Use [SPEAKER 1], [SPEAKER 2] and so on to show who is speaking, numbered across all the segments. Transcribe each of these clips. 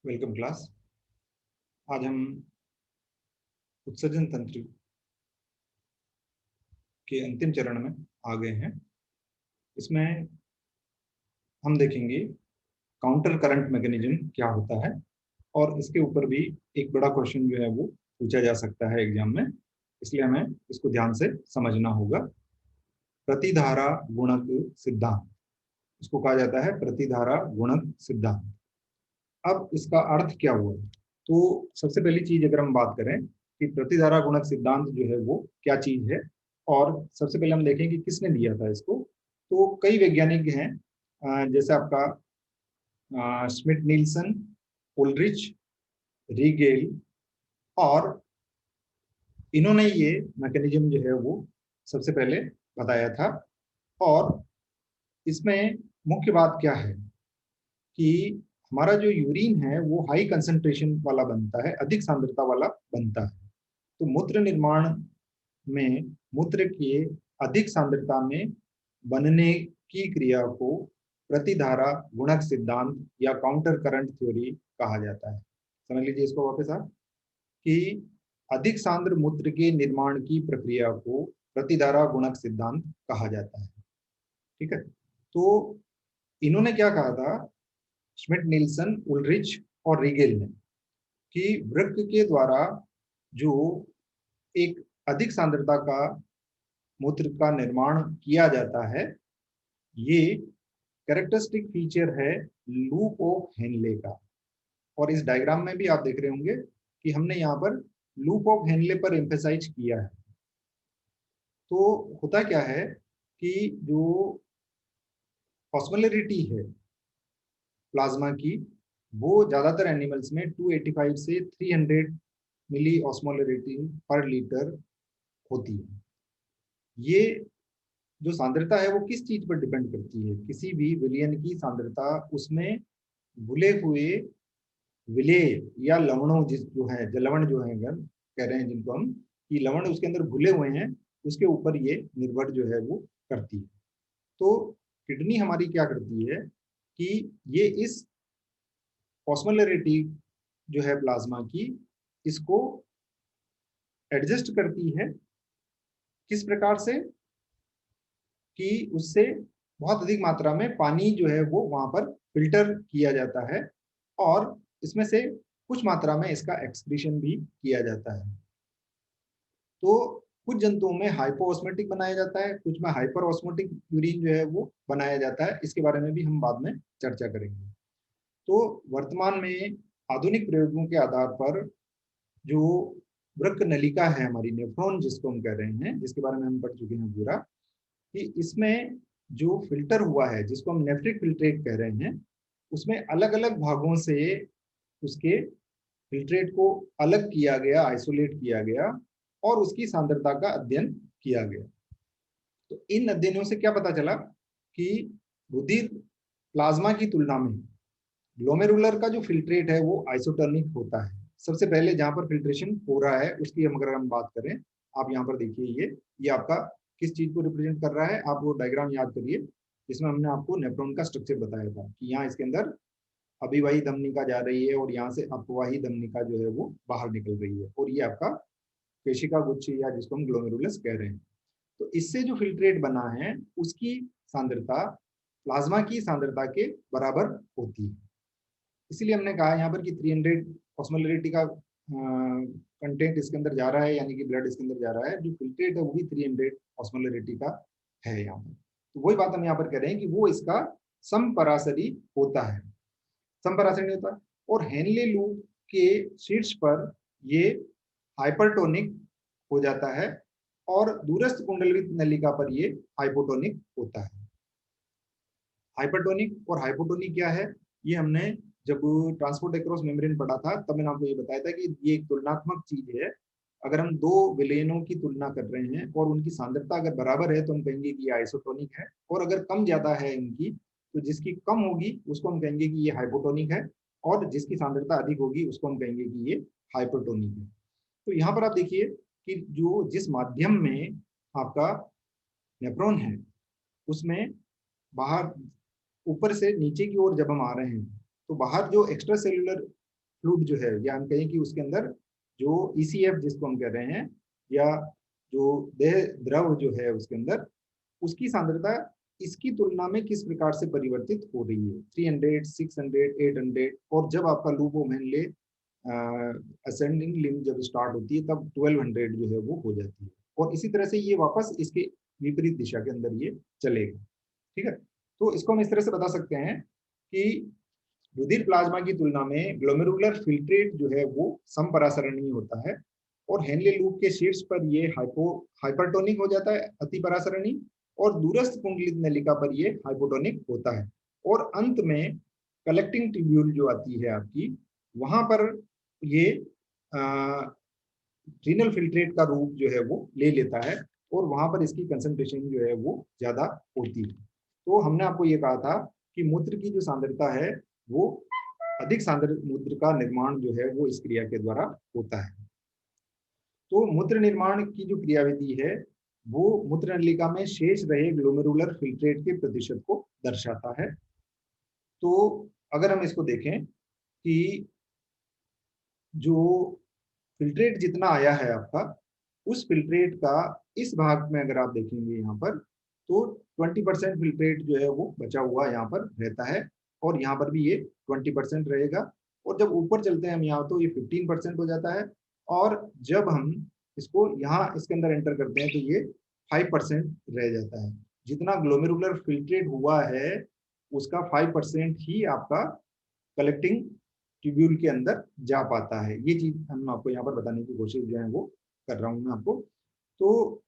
[SPEAKER 1] Welcome class. आज हम उत्सर्जन तंत्र के अंतिम चरण में आ गए हैं। इसमें हम देखेंगे काउंटर करंट मैकेनिज्म क्या होता है और इसके ऊपर भी एक बड़ा क्वेश्चन जो है वो पूछा जा सकता है एग्जाम में, इसलिए हमें इसको ध्यान से समझना होगा। प्रतिधारा गुणक सिद्धांत, इसको कहा जाता है प्रतिधारा गुणक सिद्धांत। अब इसका अर्थ क्या हुआ? तो सबसे पहली चीज अगर हम बात करें कि प्रतिधारा गुणक सिद्धांत जो है वो क्या चीज है, और सबसे पहले हम देखें कि किसने दिया था इसको। तो कई वैज्ञानिक हैं, जैसे आपका स्मिथ नील्सन, उलरिच, रीगेल, और इन्होंने ये मैकेनिज्म जो है वो सबसे पहले बताया था। और इसमें मुख्य बात क्या है कि हमारा जो यूरिन है वो हाई कंसंट्रेशन वाला बनता है, अधिक सांद्रता वाला बनता है। तो मूत्र निर्माण में मूत्र के अधिक सांद्रता में बनने की क्रिया को प्रतिधारा गुणक सिद्धांत या काउंटर करंट थ्योरी कहा जाता है। समझ लीजिए इसको वापस आप, कि अधिक सांद्र मूत्र के निर्माण की प्रक्रिया को प्रतिधारा गुणक सिद्धांत कहा जाता है। ठीक है, तो इन्होंने क्या कहा था, श्मिट नील्सन, उलरिच और रिगेल ने, कि वृक्क के द्वारा जो एक अधिक सांद्रता का मूत्र का निर्माण किया जाता है, ये कैरेक्टरिस्टिक फीचर है लूप ऑफ हेनले का। और इस डायग्राम में भी आप देख रहे होंगे कि हमने यहाँ पर लूप ऑफ हेनले पर एम्फेसाइज किया है। तो होता क्या है कि जो ऑस्मोलरिटी है प्लाज्मा की, वो ज्यादातर एनिमल्स में 285 से 300 मिली ऑस्मोलरिटी पर लीटर होती है। ये जो सांद्रता है वो किस चीज पर डिपेंड करती है? किसी भी विलयन की सांद्रता उसमें घुले हुए विलेय या लवणों जिस जो है जलवण जो है, अगर कह रहे हैं जिनको हम, कि लवण उसके अंदर घुले हुए हैं, उसके ऊपर ये निर्भर जो है वो करती है। तो किडनी हमारी क्या करती है कि ये इस ऑस्मोलरिटी जो है प्लाज्मा की, इसको एडजस्ट करती है। किस प्रकार से? कि उससे बहुत अधिक मात्रा में पानी जो है वो वहां पर फिल्टर किया जाता है, और इसमें से कुछ मात्रा में इसका एक्सक्रीशन भी किया जाता है। तो कुछ जंतुओं में हाइपोऑस्मोटिक बनाया जाता है, कुछ में हाइपर ऑस्मोटिक यूरिन जो है वो बनाया जाता है। इसके बारे में भी हम बाद में चर्चा करेंगे। तो वर्तमान में आधुनिक प्रयोगों के आधार पर जो वृक्क नलिका है हमारी, नेफ्रॉन जिसको हम कह रहे हैं, जिसके बारे में हम पढ़ चुके हैं पूरा, कि इसमें जो फिल्टर हुआ है जिसको हम नेफ्रिक फिल्ट्रेट कह रहे हैं, उसमें अलग अलग भागों से उसके फिल्ट्रेट को अलग किया गया, आइसोलेट किया गया, और उसकी सांद्रता का अध्ययन किया गया। तो इन अध्ययनों से क्या पता चला कि रुधिर प्लाज्मा की तुलना में ग्लोमेरुलर का जो फिल्ट्रेट है वो आइसोटोनिक होता है। सबसे पहले जहां पर फिल्ट्रेशन हो रहा है उसकी हम अगर हम बात करें, आप यहाँ पर देखिए, ये आपका किस चीज को रिप्रेजेंट कर रहा है, आप वो डायग्राम याद करिए जिसमें हमने आपको नेफ्रॉन का स्ट्रक्चर बताया था, कि यहाँ इसके अंदर अभिवाही धमनिका जा रही है और यहाँ से अपवाही धमनिका जो है वो बाहर निकल रही है, और ये आपका केशिका गुच्छ या जिसको हम ग्लोमेरुलस कह रहे हैं। तो इससे जो फिल्ट्रेट बना है उसकी सांद्रता प्लाज्मा की सांद्रता के बराबर होती है। इसीलिए हमने कहा यहाँ पर कि 300 ऑस्मोलरिटी का कंटेंट इसके अंदर जा रहा है, यानी कि ब्लड इसके अंदर जा रहा है, जो फिल्ट्रेट है वो भी 300 ऑस्मोलरिटी का है यहाँ पर। तो वही बात हम यहाँ पर कह रहे हैं कि वो इसका समपरासरी होता है, समपरासरी होता है। और हेनले लूप के शीर्ष पर ये हाइपरटोनिक हो जाता है, और दूरस्थ कुंडलित नलिका पर ये हाइपोटोनिक होता है। हाइपरटोनिक और हाइपोटोनिक क्या है, ये हमने जब ट्रांसपोर्ट अक्रॉस मेम्ब्रेन पढ़ा था तब मैंने आपको ये बताया था कि ये एक तुलनात्मक चीज है। अगर हम दो विलयनों की तुलना कर रहे हैं और उनकी सांद्रता अगर बराबर है तो हम कहेंगे कि ये आइसोटोनिक है, और अगर कम ज्यादा है इनकी, तो जिसकी कम होगी उसको हम कहेंगे कि ये हाइपोटोनिक है, और जिसकी सांद्रता अधिक होगी उसको हम कहेंगे कि ये हाइपरटोनिक है। तो यहाँ पर आप देखिए कि जो जिस माध्यम में आपका नेफ्रॉन है उसमें बाहर ऊपर से नीचे की ओर जब हम आ रहे हैं, तो बाहर जो एक्स्ट्रा सेलुलर फ्लूइड जो है, या हम कहें कि उसके अंदर जो ECF जिसको हम कह रहे हैं, या जो देह द्रव जो है उसके अंदर, उसकी सांद्रता इसकी तुलना में किस प्रकार से परिवर्तित हो रही है, 300, 600, 800, और जब आपका loop of Henle ascending limb जब स्टार्ट होती है तब 1200 जो है वो हो जाती है, और इसी तरह से ये वापस इसके विपरीत दिशा के अंदर ये चलेगा। ठीक है, तो इसको हम इस तरह से बता सकते हैं कि रुधिर प्लाज्मा की तुलना में ग्लोमेरुलर फिल्ट्रेट जो है वो समपरासरणीय होता है, और हेनले लूप के शीर्ष पर ये हाइपरटोनिक हो जाता है, अति परासरणीय, और दूरस्थ कुंडलित नलिका पर ये हाइपोटोनिक होता है, और अंत में कलेक्टिंग ट्यूब्यूल जो आती है आपकी, वहां पर ये रीनल फिल्ट्रेट का रूप जो है वो ले लेता है, और वहां पर इसकी कंसंट्रेशन जो है वो ज्यादा होती है। तो हमने आपको ये कहा था कि मूत्र की जो सांद्रता है वो अधिक सांद्र मूत्र का निर्माण जो है वो इस क्रिया के द्वारा होता है। तो मूत्र निर्माण की जो क्रियाविधि है वो मूत्र नलिका में शेष रहे ग्लोमेरुलर फिल्ट्रेट के प्रतिशत को दर्शाता है। तो अगर हम इसको देखें कि जो फिल्ट्रेट जितना आया है आपका, उस फिल्ट्रेट का इस भाग में अगर आप देखेंगे यहाँ पर, तो 20% फिल्ट्रेट जो है वो बचा हुआ यहाँ पर रहता है, और यहाँ पर भी ये 20% रहेगा, और जब ऊपर चलते हैं हम यहाँ तो ये 15% हो जाता है, और जब हम इसको यहाँ इसके अंदर एंटर करते हैं तो ये 5% रह जाता है। जितना ग्लोमेरुलर फिल्ट्रेट हुआ है उसका 5% ही आपका कलेक्टिंग ट्यूब्यूल के अंदर जा पाता है। ये चीज हम आपको यहाँ पर बताने की कोशिश जो है वो कर रहा हूँ मैं आपको। तो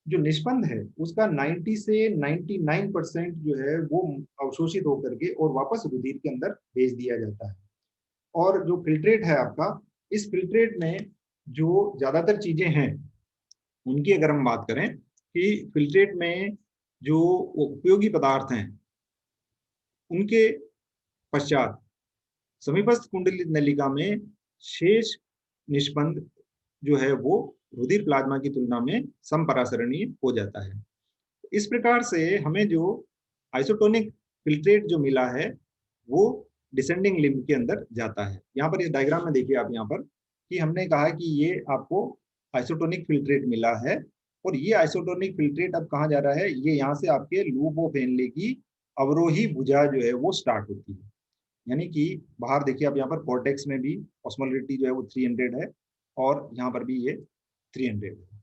[SPEAKER 1] जो निष्पंद है उसका 90 से 99% जो है वो अवशोषित होकर के और वापस रुधिर के अंदर भेज दिया जाता है। और जो फिल्ट्रेट है आपका, इस फिल्ट्रेट में जो ज्यादातर चीजें हैं उनकी अगर हम बात करें कि फिल्ट्रेट में जो उपयोगी पदार्थ हैं उनके पश्चात समीपस्थ कुंडलित नलिका में शेष निष्पंद जो है वो रुधिर प्लाज्मा की तुलना में समपरासरणीय हो जाता है। इस प्रकार से हमें जो आइसोटोनिक फिल्ट्रेट जो मिला है वो डिसेंडिंग लिम्ब के अंदर जाता है। यहाँ पर इस डायग्राम में देखिए आप यहाँ पर कि हमने कहा कि ये आपको आइसोटोनिक फिल्ट्रेट मिला है, और ये आइसोटोनिक फिल्ट्रेट अब कहाँ जा रहा है, ये यहाँ से आपके लूप ऑफ हेनले की अवरोही भुजा जो है वो स्टार्ट होती है। यानी कि बाहर देखिए आप यहाँ पर कॉर्टेक्स में भी ऑस्मोलरिटी जो है वो 300 है, और यहाँ पर भी ये 300 है।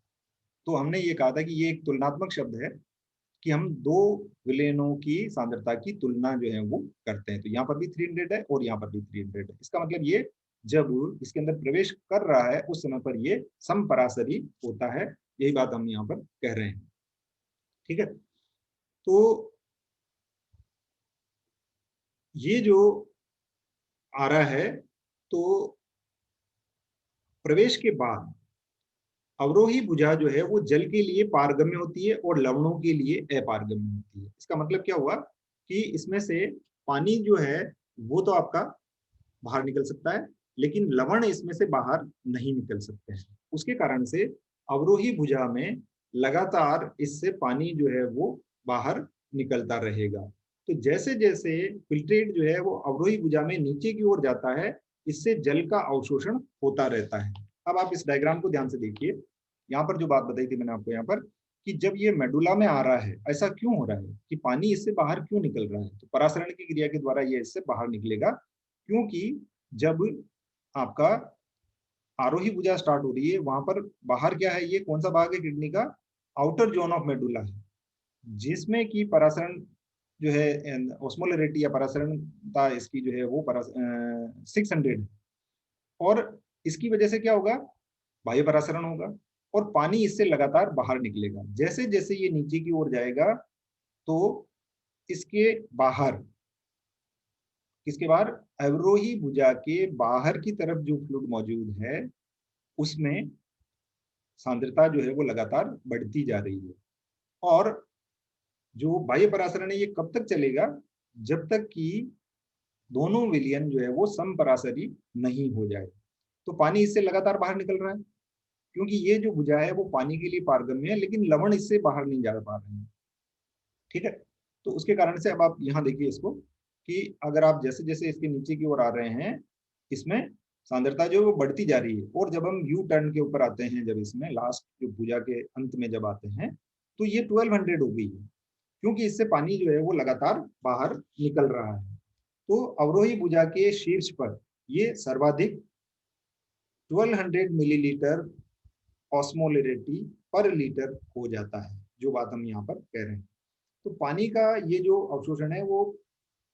[SPEAKER 1] तो हमने ये कहा था कि ये एक तुलनात्मक शब्द है कि हम दो विलेनों की सांद्रता की तुलना जो है वो करते हैं। तो यहाँ पर भी 300 है और यहाँ पर भी 300 है। इसका मतलब ये जब इसके अंदर प्रवेश कर रहा है उस समय पर ये समपरासरी होता है। यही बात हम यहाँ पर कह रहे हैं। ठीक है, तो ये जो आ रहा है, तो प्रवेश के बाद अवरोही भुजा जो है वो जल के लिए पारगम्य होती है और लवणों के लिए अपारगम्य होती है। इसका मतलब क्या हुआ कि इसमें से पानी जो है वो तो आपका बाहर निकल सकता है, लेकिन लवण इसमें से बाहर नहीं निकल सकते हैं। उसके कारण से अवरोही भुजा में लगातार इससे पानी जो है वो बाहर निकलता रहेगा। तो जैसे जैसे फिल्ट्रेट जो है वो अवरोही भुजा में नीचे की ओर जाता है, इससे जल का अवशोषण होता रहता है। अब आप इस डायग्राम को ध्यान से देखिए, यहाँ पर जो बात बताई थी मैंने आपको यहाँ पर कि जब ये मेडुला में आ रहा है, ऐसा क्यों हो रहा है कि पानी इससे बाहर क्यों निकल रहा है, तो परासरण की क्रिया के द्वारा ये इससे बाहर निकलेगा। क्योंकि जब आपका आरोही भुजा स्टार्ट हो रही है वहां पर बाहर क्या है, ये कौन सा भाग है किडनी का, आउटर जोन ऑफ मेडुला है, जिसमें कि परासरण जो है ऑस्मोलरिटी या परासरणता इसकी जो है वो 600 है, और इसकी वजह से क्या होगा, वायु परासरण होगा और पानी इससे लगातार बाहर निकलेगा। जैसे जैसे ये नीचे की ओर जाएगा तो इसके बाहर, किसके बाहर, अवरोही भुजा के बाहर की तरफ जो फ्लूइड मौजूद है उसमें सांद्रता जो है वो लगातार बढ़ती जा रही है। और जो बाह्य परासरण है ये कब तक चलेगा, जब तक कि दोनों विलयन जो है वो समपरासरी नहीं हो जाए। तो पानी इससे लगातार बाहर निकल रहा है क्योंकि ये जो भुजा है वो पानी के लिए पारगम्य है, लेकिन लवण इससे बाहर नहीं जा पा रहे हैं। ठीक है, तो उसके कारण से अब आप यहाँ देखिए इसको कि अगर आप जैसे जैसे इसके नीचे की ओर आ रहे हैं, इसमें सांद्रता जो है वो बढ़ती जा रही है। और जब हम यू टर्न के ऊपर आते हैं, जब इसमें लास्ट जो भुजा के अंत में जब आते हैं, तो ये 1200 हो गई है, क्योंकि इससे पानी जो है वो लगातार बाहर निकल रहा है। तो अवरोही भुजा के शीर्ष पर ये सर्वाधिक 1200 मिलीलीटर ऑस्मोलरिटी पर लीटर हो जाता है, जो बात हम यहाँ पर कह रहे हैं। तो पानी का ये जो अवशोषण है वो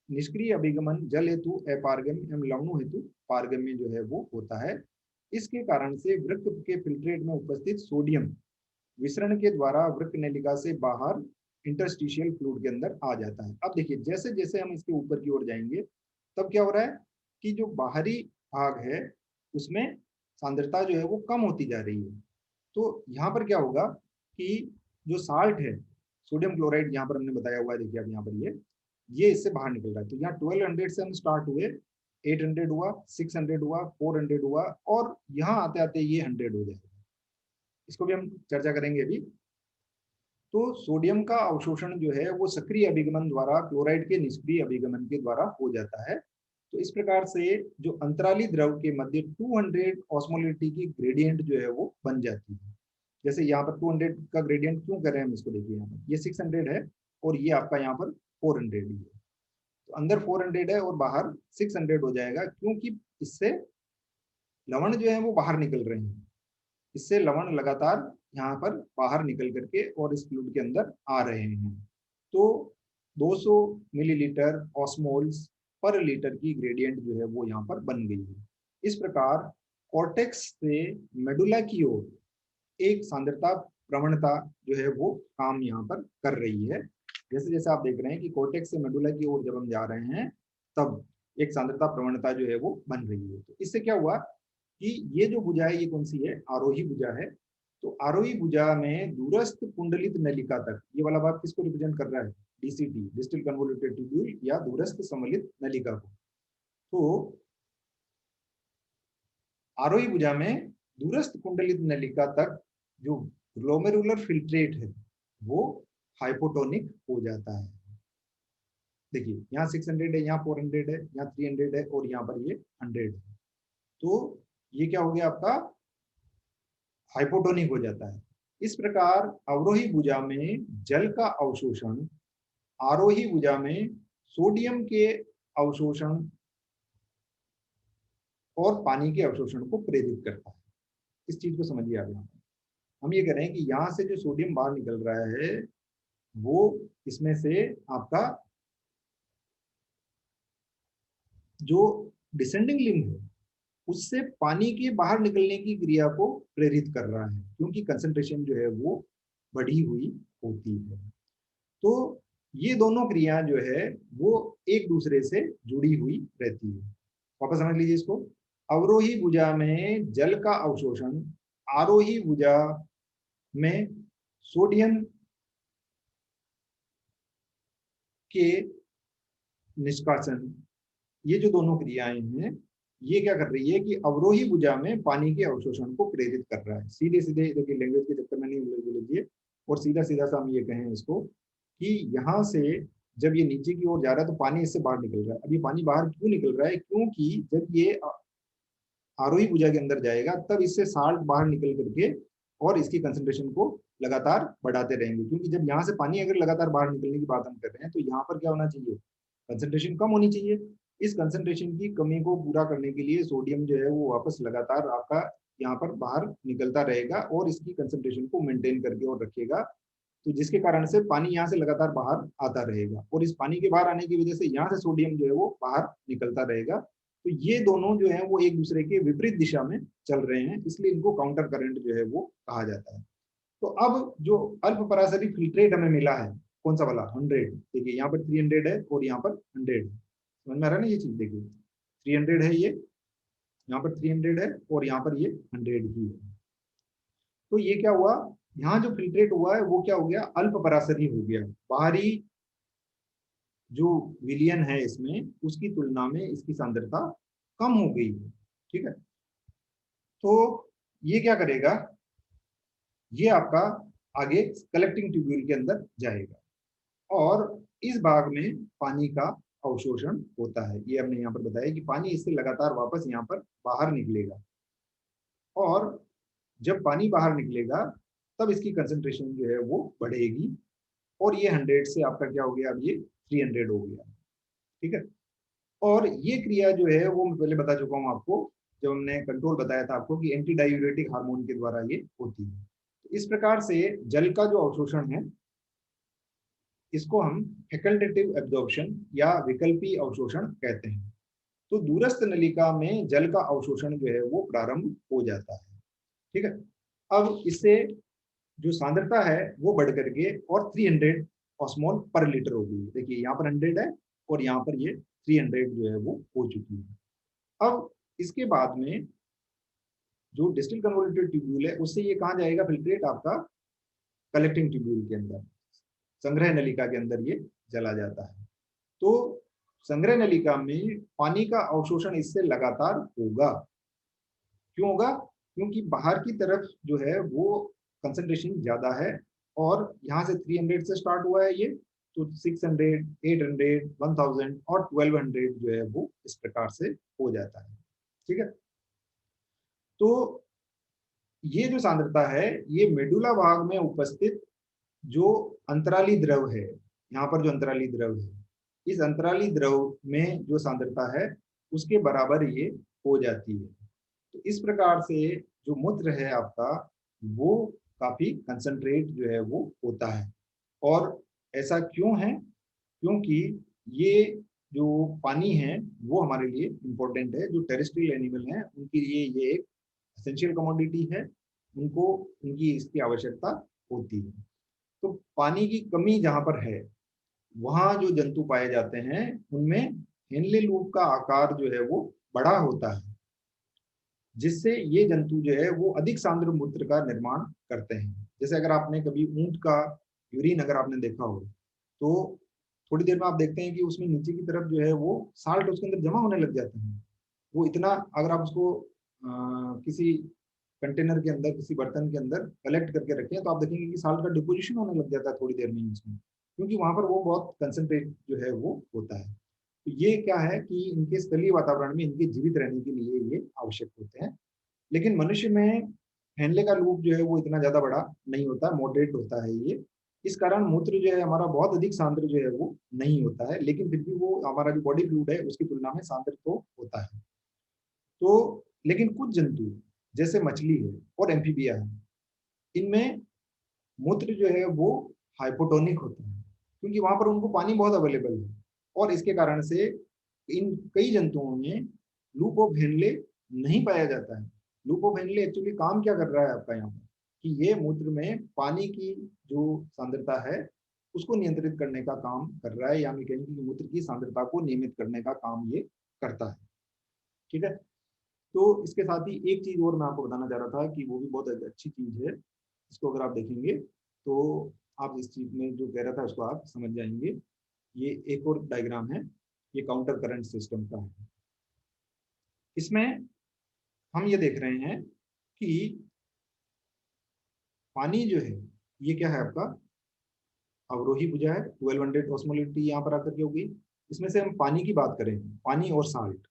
[SPEAKER 1] निष्क्रिय अभिगमन जल हेतु अपारगम्य एवं लवणों हेतु पारगम्य जो है वो होता है। इसके कारण से वृक्क के फिल्ट्रेट में उपस्थित सोडियम विसरण के द्वारा वृक्क नलिका से बाहर इंटरस्टिशियल फ्लूइड के अंदर आ जाता है। अब देखिए, जैसे जैसे हम इसके ऊपर की ओर जाएंगे, तब क्या हो रहा है कि जो बाहरी भाग है उसमें सांद्रता जो है वो कम होती जा रही है। तो यहाँ पर क्या होगा कि जो साल्ट है, सोडियम क्लोराइड यहाँ पर हमने बताया हुआ है, देखिए अब यहाँ पर ये इससे बाहर निकल रहा है। तो यहाँ 1200 से हम स्टार्ट हुए, 800 हुआ, 600 हुआ, 400 हुआ, और यहाँ आते आते ये 100 हो जाएगा। इसको भी हम चर्चा करेंगे अभी। तो सोडियम का अवशोषण जो है वो सक्रिय अभिगमन द्वारा क्लोराइड के निष्क्रिय अभिगमन के द्वारा हो जाता है। तो इस प्रकार से जो अंतराली द्रव के मध्य 200 ऑस्मोलिटी की ग्रेडियंट जो है वो बन जाती है। जैसे यहाँ पर 200 का ग्रेडियंट क्यों कर रहे हैं हम इसको देखिए, यहाँ पर ये 600 है और ये आपका यहाँ पर 400 ही है। तो अंदर 400 है और बाहर 600 हो जाएगा, क्योंकि इससे लवण जो है वो बाहर निकल रहे हैं। इससे लवण लगातार यहाँ पर बाहर निकल करके और इस फ्लूइड के अंदर आ रहे हैं। तो 200 मिलीलीटर ऑस्मोल्स पर लीटर की ग्रेडियंट जो है वो यहाँ पर बन गई है। इस प्रकार कॉर्टेक्स से मेडुला की ओर एक सांद्रता प्रवणता जो है वो काम यहाँ पर कर रही है। जैसे जैसे आप देख रहे हैं कि कॉर्टेक्स से मेडुला की ओर जब हम जा रहे हैं, तब एक सांद्रता प्रवणता जो है वो बन रही है। तो इससे क्या हुआ कि ये जो भुजा है ये कौन सी है, आरोही भुजा है। तो आरोही भुजा में दूरस्थ कुंडलित नलिका तक, ये वाला भाग किसको रिप्रेजेंट कर रहा है, डीसीटी, डिस्टल कन्वोल्यूटेड ट्यूब्यूल, या दूरस्थ सम्मिलित नलिका को। तो आरोही भुजा में दूरस्थ कुंडलित नलिका तक जो ग्लोमेरुलर फिल्ट्रेट है वो हाइपोटोनिक हो जाता है। देखिए यहाँ 600 है, यहाँ 400 है, यहाँ 300 है, और यहाँ पर ये 100 है। तो ये क्या हो गया आपका, हाइपोटोनिक हो जाता है। इस प्रकार अवरोही भुजा में जल का अवशोषण आरोही भुजा में सोडियम के अवशोषण और पानी के अवशोषण को प्रेरित करता है। इस चीज को समझिए आप। यहाँ हम ये कह रहे हैं कि यहाँ से जो सोडियम बाहर निकल रहा है वो इसमें से आपका जो डिसेंडिंग लिंब है उससे पानी के बाहर निकलने की क्रिया को प्रेरित कर रहा है, क्योंकि कंसंट्रेशन जो है वो बढ़ी हुई होती है। तो ये दोनों क्रिया जो है वो एक दूसरे से जुड़ी हुई रहती है। वापस समझ लीजिए इसको। अवरोही भुजा में जल का अवशोषण आरोही भुजा में सोडियम के निष्कासन, ये जो दोनों क्रियाएं हैं ये क्या कर रही है कि अवरोही भुजा में पानी के अवशोषण को प्रेरित कर रहा है। सीधे सीधे देखिए, लैंग्वेज के चक्कर में नहीं बोल लीजिए, और सीधा सीधा सा हम ये कहें इसको कि यहाँ से जब ये नीचे की ओर जा रहा है तो पानी इससे बाहर निकल रहा है। अब ये पानी बाहर क्यों निकल रहा है, क्योंकि जब ये आरोही भुजा के अंदर जाएगा तब इससे साल्ट बाहर निकल करके और इसकी कंसंट्रेशन को लगातार बढ़ाते रहेंगे। क्योंकि जब यहाँ से पानी अगर लगातार बाहर निकलने की बात हम कर रहे हैं तो यहाँ पर क्या होना चाहिए, कंसंट्रेशन कम होनी चाहिए। इस कंसंट्रेशन की कमी को पूरा करने के लिए सोडियम जो है वो वापस लगातार आपका यहाँ पर बाहर निकलता रहेगा और इसकी कंसंट्रेशन को मेंटेन करके और रखेगा। तो जिसके कारण से पानी यहाँ से लगातार बाहर आता रहेगा, और इस पानी के बाहर आने की वजह से यहाँ से सोडियम जो है वो बाहर निकलता रहेगा। तो ये दोनों जो है वो एक दूसरे के विपरीत दिशा में चल रहे हैं, इसलिए इनको काउंटर करंट जो है वो कहा जाता है। तो अब जो अल्प पराशरी फिल्ट्रेट हमें मिला है, कौन सा वाला, 100, देखिए यहाँ पर 300 है और यहाँ पर 100 है। समझ में आ रहा है ना ये चीज, देखिए 300 है, ये यहाँ पर 300 है और यहाँ पर ये 100 ही है। तो ये क्या हुआ, यहाँ जो फिल्ट्रेट हुआ है वो क्या हो गया, अल्प पराशरी हो गया। बाहरी जो विलियन है इसमें उसकी तुलना में इसकी सांद्रता कम हो गई है। ठीक है, तो ये क्या करेगा, ये आपका आगे कलेक्टिंग ट्यूब्यूल के अंदर जाएगा और इस भाग में पानी का अवशोषण होता है। ये हमने यहाँ पर बताया कि पानी इससे लगातार वापस यहाँ पर बाहर निकलेगा, और जब पानी बाहर निकलेगा तब इसकी कंसंट्रेशन जो है वो बढ़ेगी, और ये 100 से आपका क्या हो गया, अब ये 300 हो गया। ठीक है, और ये क्रिया जो है वो मैं पहले बता चुका हूँ आपको, जब हमने कंट्रोल बताया था आपको कि एंटी डायूरेटिक हार्मोन के द्वारा ये होती है। तो इस प्रकार से जल का जो अवशोषण है इसको हम फैकल्टेटिव एब्जॉर्प्शन या विकल्पी अवशोषण कहते हैं। तो दूरस्थ नलिका में जल का अवशोषण जो है वो प्रारंभ हो जाता है। ठीक है, अब इससे जो सांद्रता है वो बढ़ करके और 300 ऑस्मोल पर लीटर हो गई। देखिए यहाँ पर 100 है और यहाँ पर ये 300 जो है वो हो चुकी है। अब इसके बाद में जो डिस्टिल कन्वोल्यूटेड ट्यूब्यूल है उससे ये कहाँ जाएगा, फिल्ट्रेट आपका कलेक्टिंग ट्यूब्यूल के अंदर, संग्रह नलिका के अंदर ये चला जाता है। तो संग्रह नलिका में पानी का अवशोषण इससे लगातार होगा। क्यों होगा? क्योंकि बाहर की तरफ जो है वो कंसंट्रेशन ज्यादा है, और यहाँ से 300 से स्टार्ट हुआ है ये, तो 600, 800, 1000 और 1200 जो है वो इस प्रकार से हो जाता है। ठीक है, तो ये जो सांद्रता है ये मेडुला भाग में उपस्थित जो अंतराली द्रव है, यहाँ पर जो अंतराली द्रव है, इस अंतराली द्रव में जो सांद्रता है उसके बराबर ये हो जाती है। तो इस प्रकार से जो मूत्र है आपका वो काफी कंसंट्रेट जो है वो होता है। और ऐसा क्यों है? क्योंकि ये जो पानी है वो हमारे लिए इम्पोर्टेंट है। जो टेरेस्ट्रियल एनिमल हैं उनके लिए ये एक एसेंशियल कमोडिटी है, उनको उनकी इसकी आवश्यकता होती है। तो पानी की कमी जहां पर है वहां जो जंतु पाए जाते हैं उनमें हेनले लूप का आकार जो है वो बड़ा होता है, जिससे ये जंतु जो है वो अधिक सांद्र मूत्र का निर्माण करते हैं। जैसे अगर आपने कभी ऊंट का यूरिन अगर आपने देखा हो तो थोड़ी देर में आप देखते हैं कि उसमें नीचे की तरफ जो है वो साल्ट उसके अंदर जमा होने लग जाते हैं। वो इतना, अगर आप उसको किसी कंटेनर के अंदर, किसी बर्तन के अंदर कलेक्ट करके रखें तो आप देखेंगे कि साल्ट का डिपोजिशन होने लग जाता है थोड़ी देर में ही उसमें, क्योंकि वहां पर वो बहुत कंसंट्रेट जो है वो होता है। तो ये क्या है कि इनके स्थलीय वातावरण में इनके जीवित रहने के लिए ये आवश्यक होते हैं। लेकिन मनुष्य में हेनले का लूप जो है वो इतना ज्यादा बड़ा नहीं होता, मॉडरेट होता है ये। इस कारण मूत्र जो है हमारा बहुत अधिक सांद्र जो है वो नहीं होता है, लेकिन फिर भी वो हमारा जो बॉडी फ्लूइड है उसकी तुलना में सांद्र तो होता है। तो लेकिन कुछ जंतु जैसे मछली है और एम्फीबिया है, इनमें मूत्र जो है वो हाइपोटोनिक होता है, क्योंकि वहां पर उनको पानी बहुत अवेलेबल है, और इसके कारण से इन कई जंतुओं में लूप ऑफ हेनले नहीं पाया जाता है। लूप ऑफ हेनले एक्चुअली काम क्या कर रहा है आपका यहाँ पर, कि ये मूत्र में पानी की जो सांद्रता है उसको नियंत्रित करने का काम कर रहा है, या मैं कहेंगे कि मूत्र की सांद्रता को नियमित करने का काम ये करता है। ठीक है, तो इसके साथ ही एक चीज और मैं आपको बताना चाह रहा था कि वो भी बहुत अच्छी चीज है, इसको अगर आप देखेंगे तो आप इस चीज में जो कह रहा था उसको आप समझ जाएंगे। ये एक और डायग्राम है, ये काउंटर करंट सिस्टम का है। इसमें हम ये देख रहे हैं कि पानी जो है ये क्या है आपका अवरोही भुजा है, 1200 ऑस्मोलिटी यहाँ पर आकर के होगी। इसमें से हम पानी की बात करें, पानी और साल्ट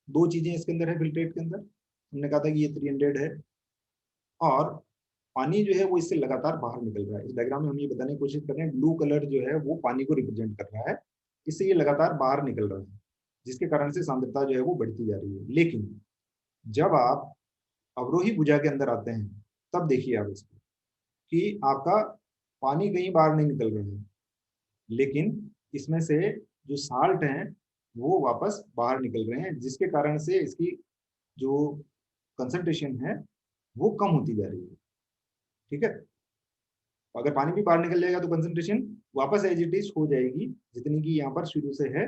[SPEAKER 1] दो चीजें इसके अंदर है फिल्ट्रेट के अंदर। हमने कहा था कि ये 300 है, और पानी जो है वो इससे लगातार बाहर निकल रहा है। इस डायग्राम में हम ये बताने की कोशिश कर रहे हैं, ब्लू कलर जो है वो पानी को रिप्रेजेंट कर रहा है, इससे ये लगातार बाहर निकल रहा है, जिसके कारण से सांद्रता जो है वो बढ़ती जा रही है। लेकिन जब आप अवरोही भुजा के अंदर आते हैं तब देखिए आप इसको कि आपका पानी कहीं बाहर नहीं निकल रहा है, लेकिन इसमें से जो साल्ट हैं वो वापस बाहर निकल रहे हैं, जिसके कारण से इसकी जो कंसंट्रेशन है वो कम होती जा रही है। ठीक है, अगर पानी भी बाहर निकल जाएगा तो कंसंट्रेशन वापस एज इट इज हो जाएगी जितनी की यहाँ पर शुरू से है,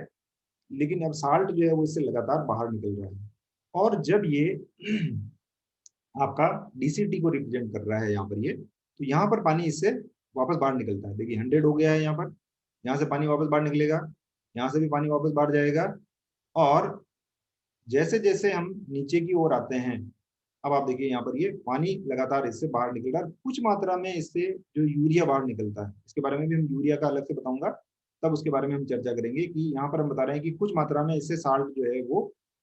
[SPEAKER 1] लेकिन अब साल्ट जो है वो इससे लगातार बाहर निकल रहा है। और जब ये आपका डीसीटी को रिप्रेजेंट कर रहा है यहाँ पर ये, तो यहाँ पर पानी इससे वापस बाहर निकलता है। देखिए 100 हो गया है यहाँ पर, यहाँ से पानी वापस बाहर निकलेगा, यहाँ से भी पानी वापस बाहर जाएगा, और जैसे जैसे हम नीचे की ओर आते हैं, अब आप देखिए यहाँ पर ये पानी लगातार इससे बाहर निकल रहा है। कुछ मात्रा में इससे जो यूरिया बाहर निकलता है, इसके बारे में भी हम यूरिया का अलग से बताऊंगा, तब उसके बारे में हम चर्चा करेंगे कि यहाँ पर हम बता रहे हैं कि कुछ मात्रा में इससे साल्ट जो है वो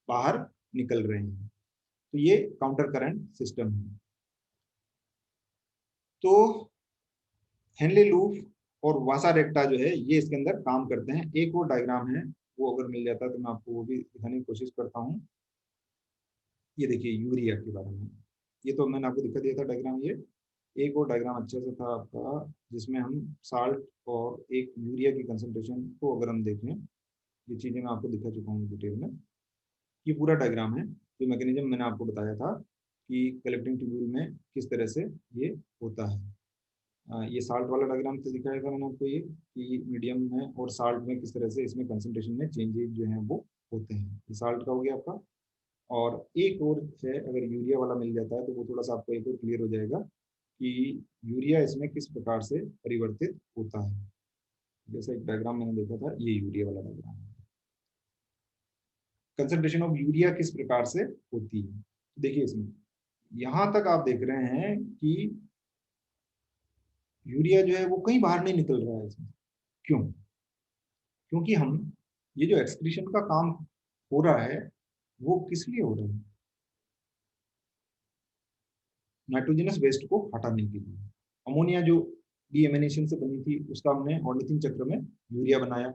[SPEAKER 1] बाहर निकल रहे हैं। तो ये काउंटर करंट सिस्टम है। तो हेनले लूप और वासा रेक्टा जो है ये इसके अंदर काम करते हैं। एक और डायग्राम है, वो अगर मिल जाता है तो मैं आपको वो भी दिखाने की कोशिश करता हूँ। ये देखिए यूरिया के बारे में, ये तो मैंने आपको दिखा दिया था डायग्राम। ये एक और डायग्राम अच्छे से था आपका, जिसमें हम साल्ट और एक यूरिया की कंसंट्रेशन को अगर हम देखें, ये चीजें मैं आपको दिखा चुका हूँ डिटेल में। ये पूरा डायग्राम है, जो मैकेनिज्म मैंने आपको बताया था कि कलेक्टिंग ट्यूब्यूल में किस तरह से ये होता है। ये साल्ट वाला डायग्राम तो दिखाया था मैंने आपको, ये कि मीडियम में और साल्ट में किस तरह से इसमें कंसंट्रेशन में चेंजेस जो हैं वो होते हैं। ये साल्ट का हो गया आपका। और एक और है, अगर यूरिया वाला मिल जाता है तो वो थोड़ा सा आपको एक और क्लियर हो जाएगा कि यूरिया इसमें किस प्रकार से परिवर्तित होता है। जैसे एक डायग्राम मैंने देखा था, ये यूरिया वाला डायग्राम है। कंसंट्रेशन ऑफ यूरिया किस प्रकार से होती है, देखिए इसमें यहां तक आप देख रहे हैं कि यूरिया जो है वो कहीं बाहर नहीं निकल रहा है इसमें। क्यों? क्योंकि हम ये जो एक्सक्रीशन का काम हो रहा है वो किस लिए हो रहा है? नाइट्रोजनस वेस्ट को हटाने के लिए। अमोनिया जो डीएमिनेशन से बनी थी उसका हमने ऑर्निथिन चक्र में यूरिया बनाया।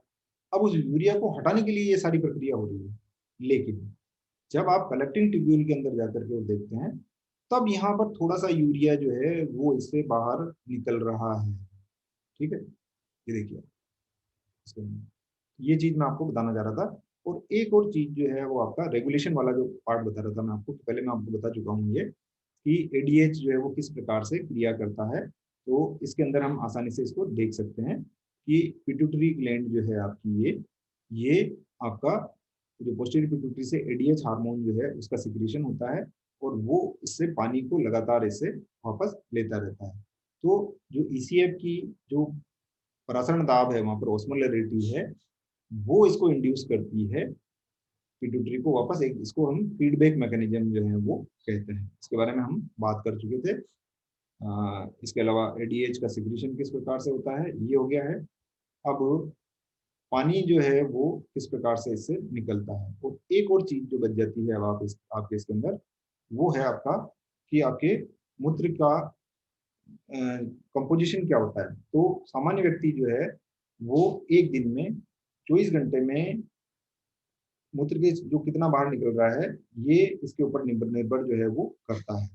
[SPEAKER 1] अब उस यूरिया को हटाने के लिए ये सारी प्रक्रिया हो रही है। लेकिन जब आप कलेक्टिंग ट्यूब्यूल के अंदर जाकर के देखते हैं, तब यहाँ पर थोड़ा सा यूरिया जो है वो इससे बाहर निकल रहा है। ठीक है, ये देखिए ये चीज मैं आपको बताना चाह रहा था। और एक और चीज जो है वो आपका रेगुलेशन वाला जो पार्ट बता रहा था मैं आपको, पहले मैं आपको बता चुका हूँ ये कि एडीएच जो है वो किस प्रकार से क्रिया करता है। तो इसके अंदर हम आसानी से इसको देख सकते हैं कि पिट्यूटरी ग्लैंड जो है आपकी ये आपका जो पोस्टीरियर पिट्यूटरी से एडीएच हार्मोन जो है उसका सिक्रीशन होता है, और वो इससे पानी को लगातार इससे वापस लेता रहता है। तो जो ईसीएफ की जो प्रसारण दाब है, वहां पर ऑस्मोलरिटी है, वो इसको इंड्यूस करती है पिट्यूटरी को वापस। एक इसको हम फीडबैक मैकेनिज्म जो है वो कहते हैं। इसके बारे में हम बात कर चुके थे। इसके अलावा एडीएच का सिक्रीशन किस प्रकार से होता है ये हो गया है। अब पानी जो है वो किस प्रकार से इससे निकलता है। और एक और चीज जो बच जाती है अब आपके इसके अंदर, वो है आपका कि आपके मूत्र का कंपोजिशन क्या होता है। तो सामान्य व्यक्ति जो है वो एक दिन में 24 घंटे में मूत्र के जो कितना बाहर निकल रहा है, ये इसके ऊपर निर्भर जो है वो करता है।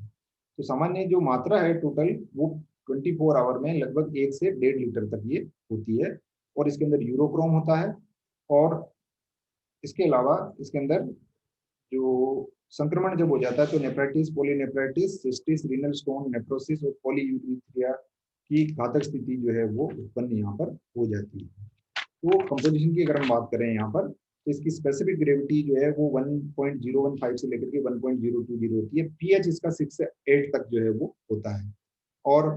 [SPEAKER 1] तो सामान्य जो मात्रा है टोटल, वो 24 आवर में लगभग 1 से 1.5 लीटर तक ये होती है। और इसके अंदर यूरोक्रोम होता है। और इसके अलावा इसके अंदर जो संक्रमण जब हो जाता है तो nephritis, पॉलीनेफ्राइटिस, cysts, renal stone, nephrosis और पॉलीयूरिथ्रिया की घातक स्थिति जो है वो उत्पन्न यहाँ पर हो जाती है। तो कंपोजिशन की अगर हम बात करें यहाँ पर, तो इसकी स्पेसिफिक ग्रेविटी जो है वो 1.015 से लेकर के 1.020 होती है। पीएच इसका 6 से 8 तक जो है वो होता है। और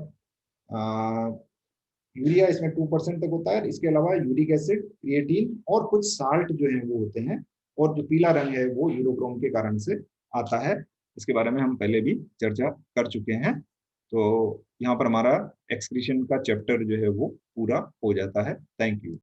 [SPEAKER 1] यूरिया इसमें 2% तक होता है। इसके अलावा यूरिक एसिड, क्रिएटिन और कुछ साल्ट जो है वो होते हैं। और जो पीला रंग है वो यूरोक्रोम के कारण से आता है। इसके बारे में हम पहले भी चर्चा कर चुके हैं। तो यहाँ पर हमारा एक्सक्रीशन का चैप्टर जो है वो पूरा हो जाता है। Thank you.